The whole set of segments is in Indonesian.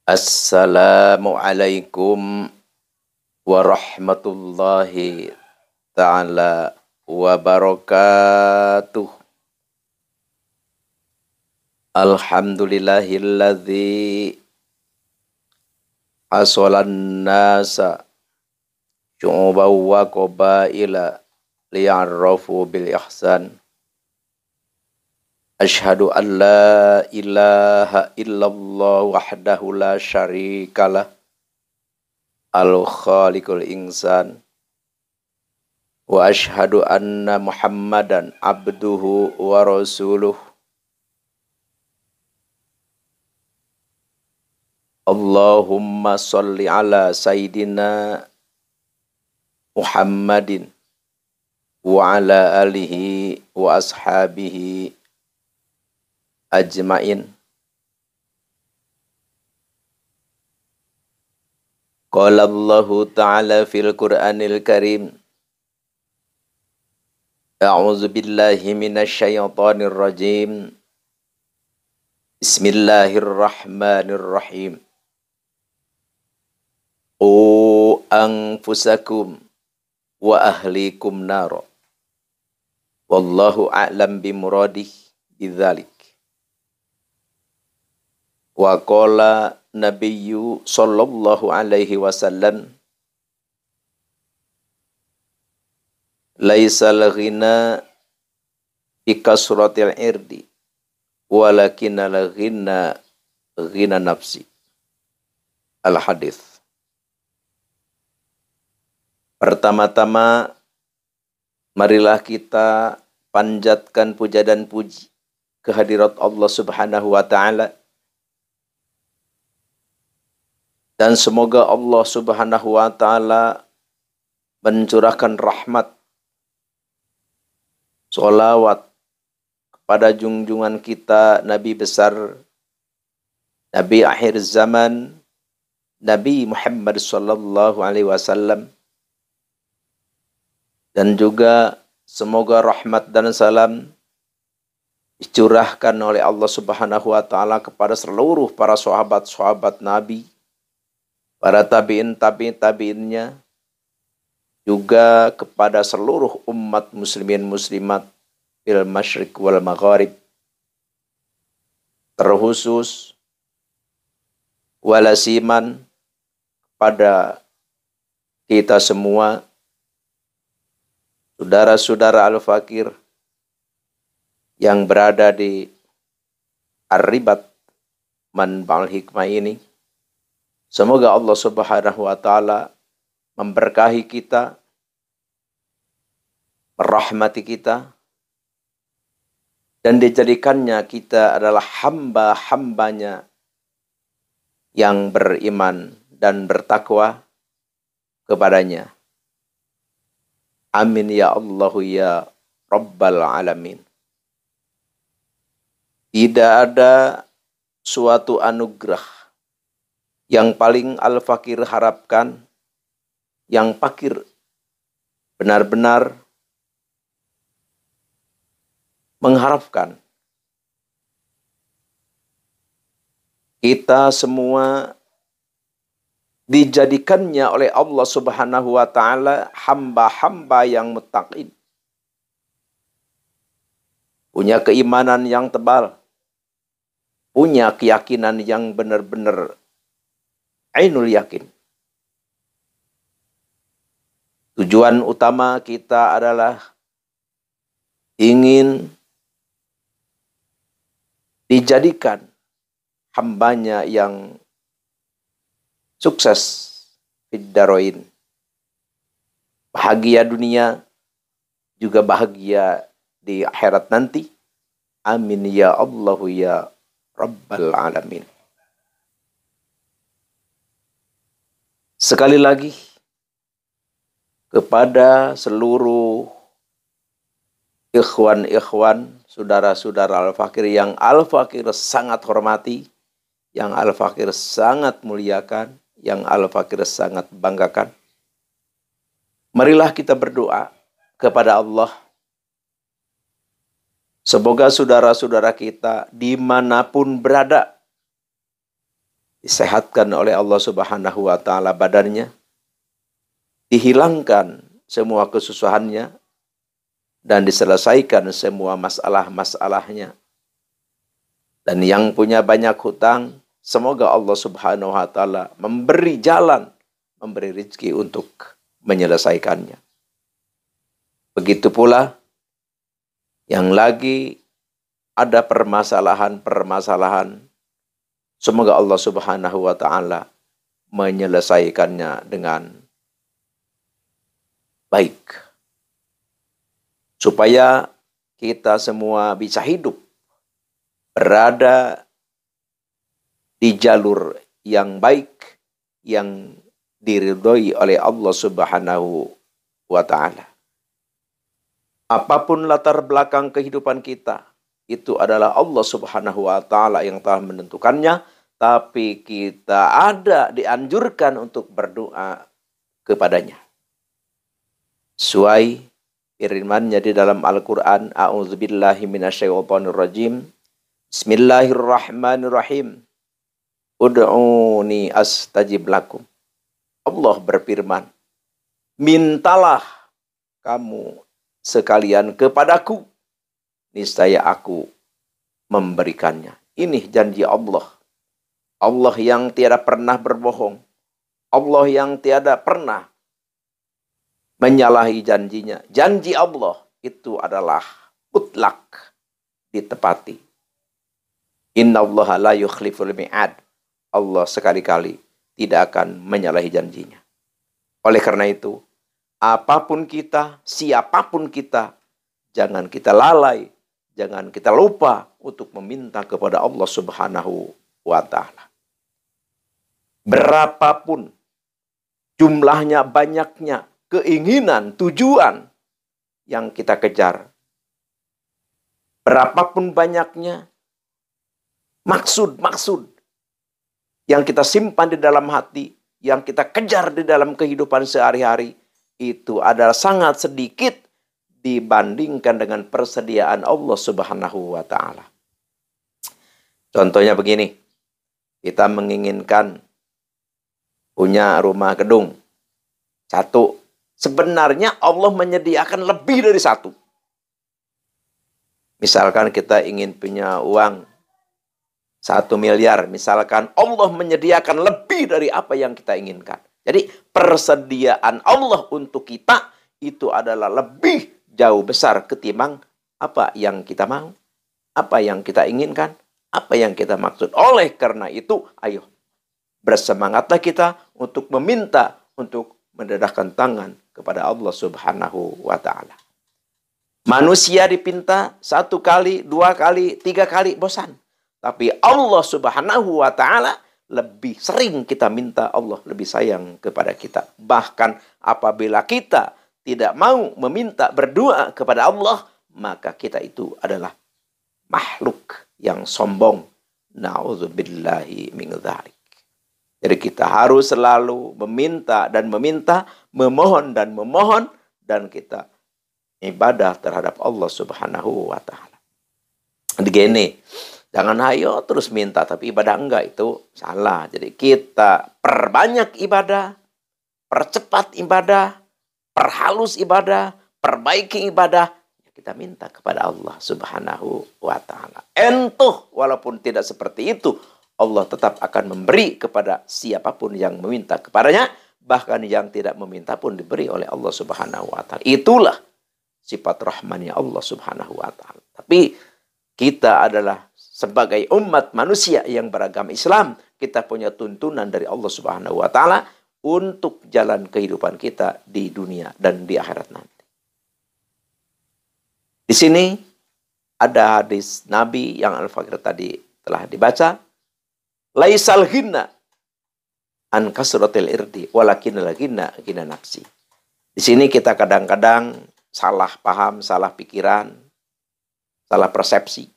Assalamualaikum warahmatullahi ta'ala wabarakatuh. Alhamdulillahilladzi asolan nasa syu'uban wa qabaila liya'arrafu bil ihsan. Asyhadu an la ilaha illallah wahdahu la syarikalah al-khaliqul insan wa asyhadu anna muhammadan abduhu wa rasuluh. Allahumma salli ala sayyidina Muhammadin wa ala alihi wa ashabihi ajmain. Qala Allahu ta'ala fil Qur'anil Karim, a'udzu billahi minasy syaithanir rajim. Bismillahirrahmanirrahim. Qu anfusakum wa ahlikum nar. Wallahu a'lam bimuradih bidzalik. Wa qala Nabiyyu sallallahu alaihi wasallam, laisal ghina bi kasratil irdi walakinal ghina ghina nafsi. Al-hadis. Pertama-tama marilah kita panjatkan puja dan puji kehadirat Allah Subhanahu wa taala. Dan semoga Allah Subhanahu wa ta'ala mencurahkan rahmat, sholawat kepada junjungan kita Nabi besar, Nabi akhir zaman, Nabi Muhammad sallallahu alaihi wasallam. Dan juga semoga rahmat dan salam dicurahkan oleh Allah Subhanahu wa ta'ala kepada seluruh para sahabat-sahabat Nabi, para tabi'innya, juga kepada seluruh umat muslimin muslimat fil masyriq wal magharib, terkhusus walasiman kepada kita semua, saudara-saudara al-fakir yang berada di Ar-Ribat Manba'ul Hikmah ini. Semoga Allah Subhanahu wa ta'ala memberkahi kita, merahmati kita, dan dijadikannya kita adalah hamba-hambanya yang beriman dan bertakwa kepadanya. Amin ya Allahu ya Rabbal Alamin. Tidak ada suatu anugerah yang paling al-fakir harapkan, yang fakir benar-benar mengharapkan. Kita semua dijadikannya oleh Allah Subhanahu wa ta'ala hamba-hamba yang muttaqin, punya keimanan yang tebal, punya keyakinan yang benar-benar ainul yakin. Tujuan utama kita adalah ingin dijadikan hambanya yang sukses fid darain, bahagia dunia juga bahagia di akhirat nanti. Amin ya Allah ya Rabbal Alamin. Sekali lagi kepada seluruh ikhwan-ikhwan, saudara-saudara al-fakir yang al-fakir sangat hormati, yang al-fakir sangat muliakan, yang al-fakir sangat banggakan. Marilah kita berdoa kepada Allah. Semoga saudara-saudara kita dimanapun berada, disehatkan oleh Allah Subhanahu wa taala badannya, dihilangkan semua kesusahannya, dan diselesaikan semua masalah-masalahnya. Dan yang punya banyak hutang, semoga Allah Subhanahu wa taala memberi jalan, memberi rezeki untuk menyelesaikannya. Begitu pula yang lagi ada permasalahan-permasalahan, semoga Allah Subhanahu wa taala menyelesaikannya dengan baik, supaya kita semua bisa hidup berada di jalur yang baik, yang diridhoi oleh Allah Subhanahu wa taala. Apapun latar belakang kehidupan kita, itu adalah Allah Subhanahu wa taala yang telah menentukannya, tapi kita dianjurkan untuk berdoa kepadanya. Sesuai firman-Nya di dalam Al-Qur'an, a'udzubillahi minasyaitonirrajim. Bismillahirrahmanirrahim. Ud'uni astajib lakum. Allah berfirman, mintalah kamu sekalian kepadaku, niscaya aku memberikannya. Ini janji Allah. Allah yang tiada pernah berbohong. Allah yang tiada pernah menyalahi janjinya. Janji Allah itu adalah mutlak, ditepati. Innallaha la yukhliful mi'ad. Allah sekali-kali tidak akan menyalahi janjinya. Oleh karena itu, apapun kita, siapapun kita, jangan kita lalai, jangan kita lupa untuk meminta kepada Allah Subhanahu wa taala. Berapapun jumlahnya, banyaknya keinginan, tujuan yang kita kejar, berapapun banyaknya maksud-maksud yang kita simpan di dalam hati, yang kita kejar di dalam kehidupan sehari-hari, itu adalah sangat sedikit dibandingkan dengan persediaan Allah Subhanahu wa taala. Contohnya begini, kita menginginkan punya rumah gedung satu. Sebenarnya Allah menyediakan lebih dari satu. Misalkan kita ingin punya uang 1 miliar, misalkan Allah menyediakan lebih dari apa yang kita inginkan. Jadi persediaan Allah untuk kita itu adalah lebih jauh besar ketimbang apa yang kita mau, apa yang kita inginkan, apa yang kita maksud. Oleh karena itu, ayo bersemangatlah kita untuk meminta, untuk mendedahkan tangan kepada Allah Subhanahu wa taala. Manusia dipinta 1 kali, 2 kali, 3 kali bosan. Tapi Allah Subhanahu wa taala lebih sering kita minta, Allah lebih sayang kepada kita. Bahkan apabila kita tidak mau meminta, berdoa kepada Allah, maka kita itu adalah makhluk yang sombong. Na'udzubillahi min dzalik. Jadi kita harus selalu meminta dan meminta, memohon dan memohon, dan kita ibadah terhadap Allah Subhanahu wa taala. Begini, jangan ayo terus minta tapi ibadah enggak, itu salah. Jadi kita perbanyak ibadah, percepat ibadah, perhalus ibadah, perbaiki ibadah. Kita minta kepada Allah Subhanahu wa taala. Entuh walaupun tidak seperti itu, Allah tetap akan memberi kepada siapapun yang meminta kepadanya. Bahkan yang tidak meminta pun diberi oleh Allah Subhanahu wa taala. Itulah sifat rahmannya Allah Subhanahu wa taala. Tapi kita adalah sebagai umat manusia yang beragama Islam, kita punya tuntunan dari Allah Subhanahu wa taala untuk jalan kehidupan kita di dunia dan di akhirat nanti. Di sini ada hadis Nabi yang Al-Fakir tadi telah dibaca. Laisal ghina an kasratil irdi walakinal ghina ghina nafsi. Di sini kita kadang-kadang salah paham, salah pikiran, salah persepsi.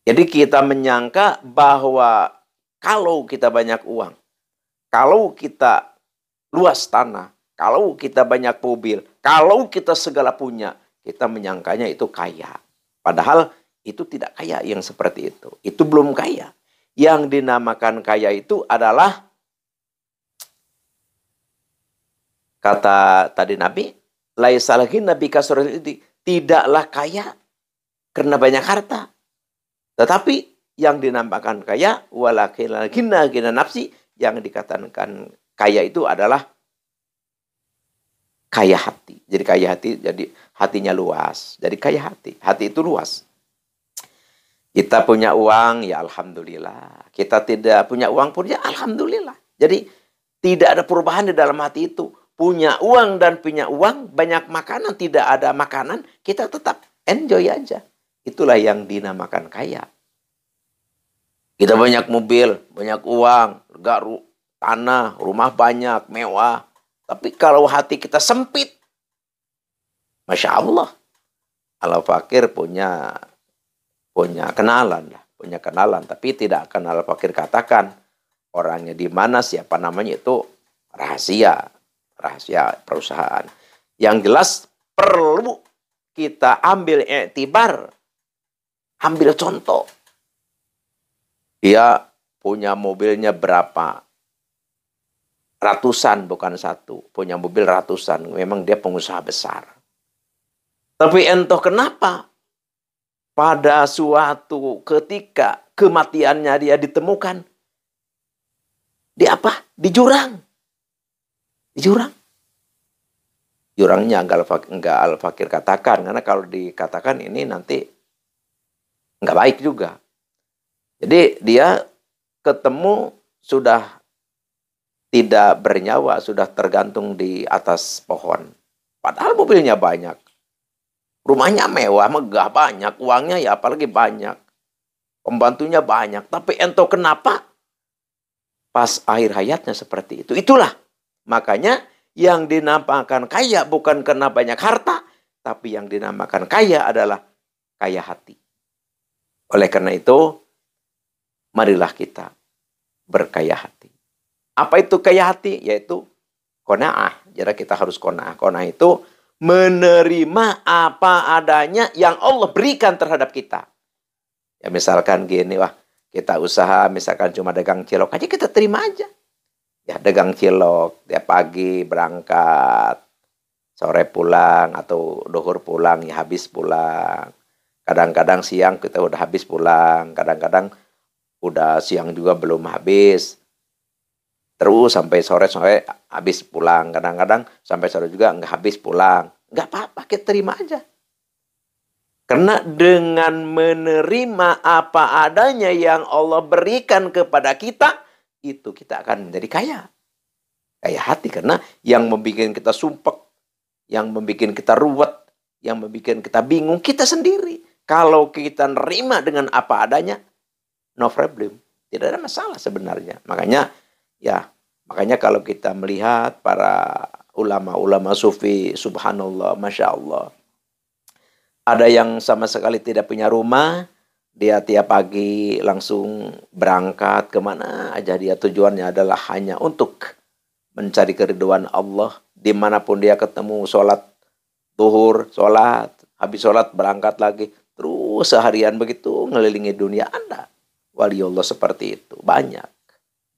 Jadi kita menyangka bahwa kalau kita banyak uang, kalau kita luas tanah, kalau kita banyak mobil, kalau kita segala punya, kita menyangkanya itu kaya. Padahal itu tidak kaya yang seperti itu. Itu belum kaya. Yang dinamakan kaya itu adalah, kata tadi Nabi, laisal ghina bi kasratil itu, tidaklah kaya karena banyak harta. Tetapi yang dinamakan kaya walakinal ghina ghina nafsi, yang dikatakan kaya itu adalah kaya hati. Jadi kaya hati, jadi hatinya luas. Jadi kaya hati. Hati itu luas. Kita punya uang, ya alhamdulillah. Kita tidak punya uang pun, ya alhamdulillah. Jadi tidak ada perubahan di dalam hati itu. Punya uang dan punya uang, banyak makanan, tidak ada makanan, kita tetap enjoy aja. Itulah yang dinamakan kaya. Kita banyak mobil, banyak uang, tanah, rumah banyak, mewah. Tapi kalau hati kita sempit, Masya Allah. Al-Fakir punya kenalan lah, punya kenalan, tapi tidak akan Al-Fakir katakan orangnya di mana, siapa namanya, itu rahasia perusahaan. Yang jelas perlu kita ambil iktibar, ambil contoh. Dia punya mobilnya berapa? Ratusan, bukan satu. Punya mobil ratusan, memang dia pengusaha besar. Tapi entah kenapa pada suatu ketika kematiannya dia ditemukan di apa? Di jurang. Di jurang. Jurangnya enggak Al-Fakir katakan, karena kalau dikatakan ini nanti enggak baik juga. Jadi dia ketemu sudah tidak bernyawa, sudah tergantung di atas pohon. Padahal mobilnya banyak. Rumahnya mewah, megah, banyak. Uangnya ya apalagi banyak. Pembantunya banyak. Tapi entah kenapa pas akhir hayatnya seperti itu. Itulah. Makanya yang dinamakan kaya bukan karena banyak harta. Tapi yang dinamakan kaya adalah kaya hati. Oleh karena itu, marilah kita berkaya hati. Apa itu kaya hati? Yaitu qanaah. Jadi kita harus qanaah. Qanaah itu menerima apa adanya yang Allah berikan terhadap kita. Ya misalkan gini, wah kita usaha misalkan cuma dagang cilok aja, kita terima aja. Ya dagang cilok, dia pagi berangkat, sore pulang atau duhur pulang, ya habis pulang. Kadang-kadang siang kita udah habis pulang, kadang-kadang udah siang juga belum habis. Terus sampai sore habis pulang. Kadang-kadang sampai sore juga nggak habis pulang. Nggak apa-apa, kita terima aja. Karena dengan menerima apa adanya yang Allah berikan kepada kita, itu kita akan menjadi kaya. Kaya hati, karena yang membuat kita sumpek, yang membuat kita ruwet, yang membuat kita bingung, kita sendiri. Kalau kita nerima dengan apa adanya, no problem. Tidak ada masalah sebenarnya. Makanya kalau kita melihat para ulama-ulama sufi, subhanallah, masya Allah. Ada yang sama sekali tidak punya rumah, dia tiap pagi langsung berangkat kemana aja, dia tujuannya adalah hanya untuk mencari keridhaan Allah. Dimanapun dia ketemu, sholat zuhur, sholat, habis sholat berangkat lagi. Terus seharian begitu ngelilingi dunia. Anda wali Allah seperti itu, banyak.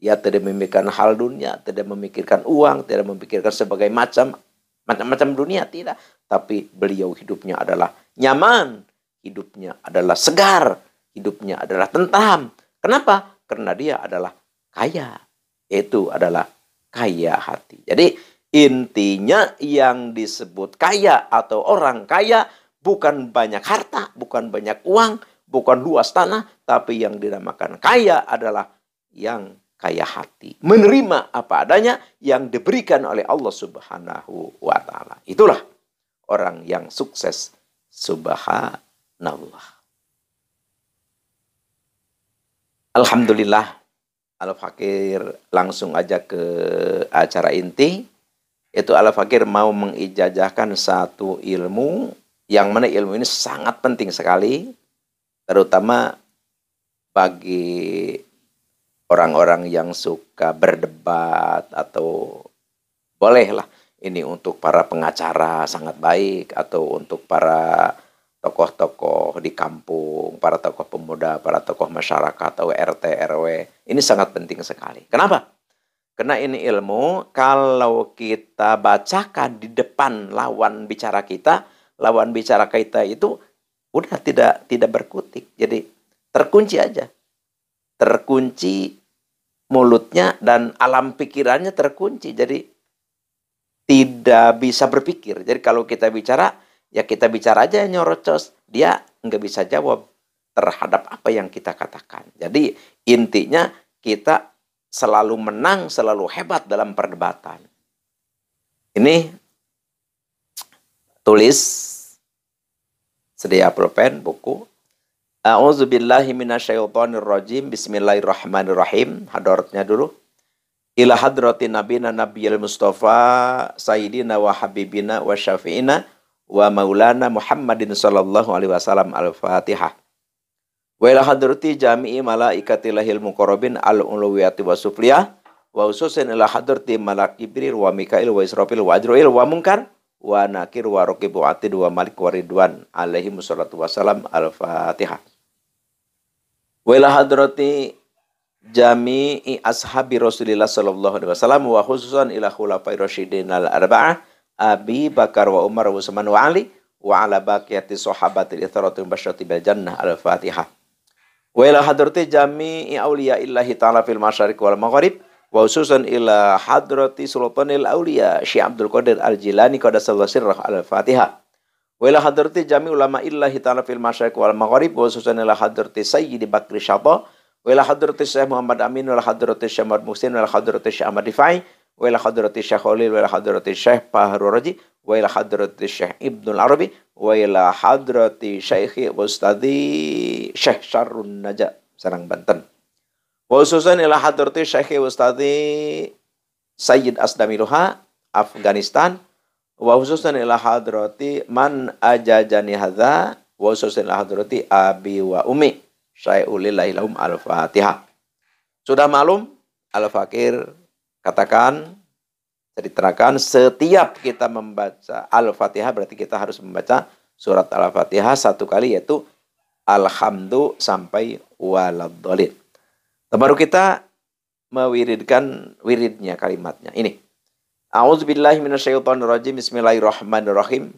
Dia tidak memikirkan hal dunia, tidak memikirkan uang, tidak memikirkan sebagai macam-macam dunia, tidak. Tapi beliau hidupnya adalah nyaman, hidupnya adalah segar, hidupnya adalah tentram. Kenapa? Karena dia adalah kaya. Itu adalah kaya hati. Jadi intinya yang disebut kaya atau orang kaya bukan banyak harta, bukan banyak uang, bukan luas tanah, tapi yang dinamakan kaya adalah yang kaya hati. Menerima apa adanya yang diberikan oleh Allah Subhanahu wa Ta'ala. Itulah orang yang sukses. Subhanallah. Alhamdulillah. Al-Fakir langsung aja ke acara inti. Itu Al-Fakir mau mengijazahkan satu ilmu, yang mana ilmu ini sangat penting sekali, terutama bagi orang-orang yang suka berdebat, atau bolehlah ini untuk para pengacara sangat baik, atau untuk para tokoh-tokoh di kampung, para tokoh pemuda, para tokoh masyarakat, atau RT, RW. Ini sangat penting sekali. Kenapa? Karena ini ilmu, kalau kita bacakan di depan lawan bicara kita itu udah tidak berkutik. Jadi terkunci aja. Terkunci mulutnya dan alam pikirannya terkunci. Jadi tidak bisa berpikir. Jadi kalau kita bicara, ya kita bicara aja nyorocos. Dia nggak bisa jawab terhadap apa yang kita katakan. Jadi intinya kita selalu menang, selalu hebat dalam perdebatan. Ini tulis, sedia pulpen, buku. A'udzubillahi minasyaitonirrajim. Bismillahirrahmanirrahim. Hadaratnya dulu. Ila hadrati nabina nabiyil mustafa sayyidina wa habibina wa syafi'ina wa maulana Muhammadin sallallahu alaihi wasallam. Al-Fatihah. Wa ila hadrati jami'i malaikatilahil muqarrabin al-uluwiyati wa sufliyah wa ususin ila hadrati malak Jibril wa Mikail wa Israfil wa Ajrail wa Munkar wa Nakir wa Raqib wa Atid wa Malik wa Ridwan alaihi wassalatu wassalam. Al-Fatihah. Wa ila hadrati jami'i ashabi Rasulillah sallallahu alaihi wasallam wa khususan ila khulafai rasyidin al-arba'ah Abi Bakar wa Umar wa Utsman wa Ali wa ala baqiyati sahabatil ithratul basyati bil jannah. Al-Fatihah. Wa ila hadrati jami'i awliya illahi ta'ala fil masyariq wal maghrib wa khususan ila hadrati sultanil awliya Syekh Abdul Qadir Al-Jilani qaddasallahu sirrah. Al-Fatihah. Wa ila hadrati jami' ulama illahi ta'ala fil masyariq wal maghrib wa khususan ila hadrati Sayyidi Bakri Syata wa ila hadrati Syekh Muhammad Amin wa ila hadrati Syekh Muhammad Muhsin wa ila hadrati Syekh Ahmad Rifai wa ila hadrati Syekh Khalil wa ila hadrati Syekh Fahru Raji wa ila hadrati Syekh Ibnul Arabi wa ila hadrati Syekh Ustadi Syekh Syarrun Naja Serang Banten wa khususan ila hadrati Syekh Ustadi Sayyid Asdamiluha Afghanistan wa khususan ila hadrati man ajajani hadza wa khususan ila hadrati abi wa umi syai'ulillahi lahum. Al-Fatihah. Sudah maklum? Al-Fakir katakan, ceritakan, setiap kita membaca Al-Fatihah berarti kita harus membaca surat Al-Fatihah satu kali, yaitu Alhamdu sampai waladhdallin. Baru kita mewiridkan wiridnya, kalimatnya. Ini. A'udzubillahi minasyaitonirrajim. Bismillahirrahmanirrahim.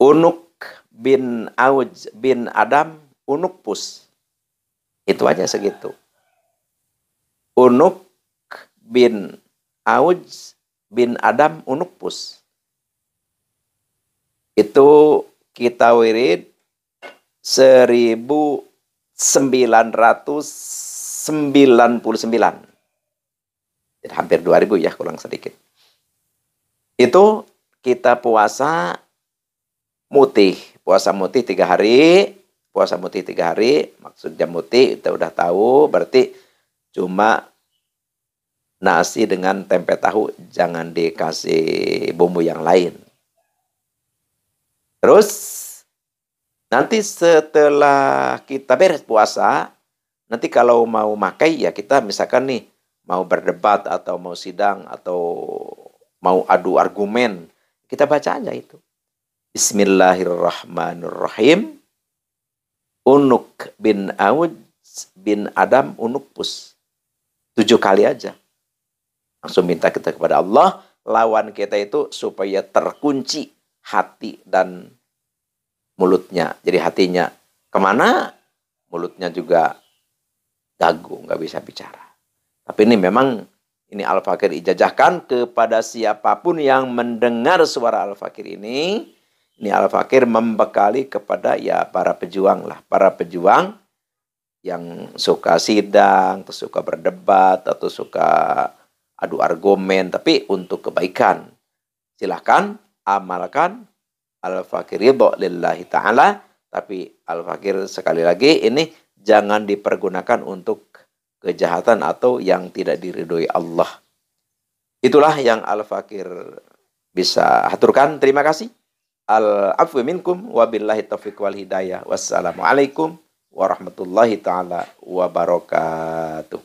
Unuk bin Auj bin Adam Unukpus. Itu aja segitu. Unuk bin Auj bin Adam Unukpus. Itu kita wirid 1999. Jadi hampir 2000 ya, kurang sedikit. Itu kita puasa mutih. Puasa mutih 3 hari. Puasa mutih 3 hari. Maksudnya mutih kita udah tahu. Berarti cuma nasi dengan tempe tahu. Jangan dikasih bumbu yang lain. Terus nanti setelah kita beres puasa, nanti kalau mau makai ya kita misalkan nih mau berdebat atau mau sidang atau mau adu argumen, kita baca aja itu. Bismillahirrahmanirrahim. Unuk bin Auj bin Adam Unukpus. 7 kali aja. Langsung minta kita kepada Allah, lawan kita itu supaya terkunci hati dan mulutnya. Jadi hatinya kemana, mulutnya juga gagu, nggak bisa bicara. Tapi ini memang, ini Al-Fakir ijazahkan kepada siapapun yang mendengar suara Al-Fakir ini. Ini Al-Fakir membekali kepada ya para pejuang lah. Para pejuang yang suka sidang, atau suka berdebat, atau suka adu argumen. Tapi untuk kebaikan. Silahkan amalkan Al-Fakir ridho lillahi ta'ala. Tapi Al-Fakir sekali lagi ini jangan dipergunakan untuk kejahatan atau yang tidak diridhoi Allah. Itulah yang Al-Fakir bisa haturkan. Terima kasih. Al-afwi minkum wabillahi taufiq wal hidayah. Wassalamualaikum warahmatullahi ta'ala wabarakatuh.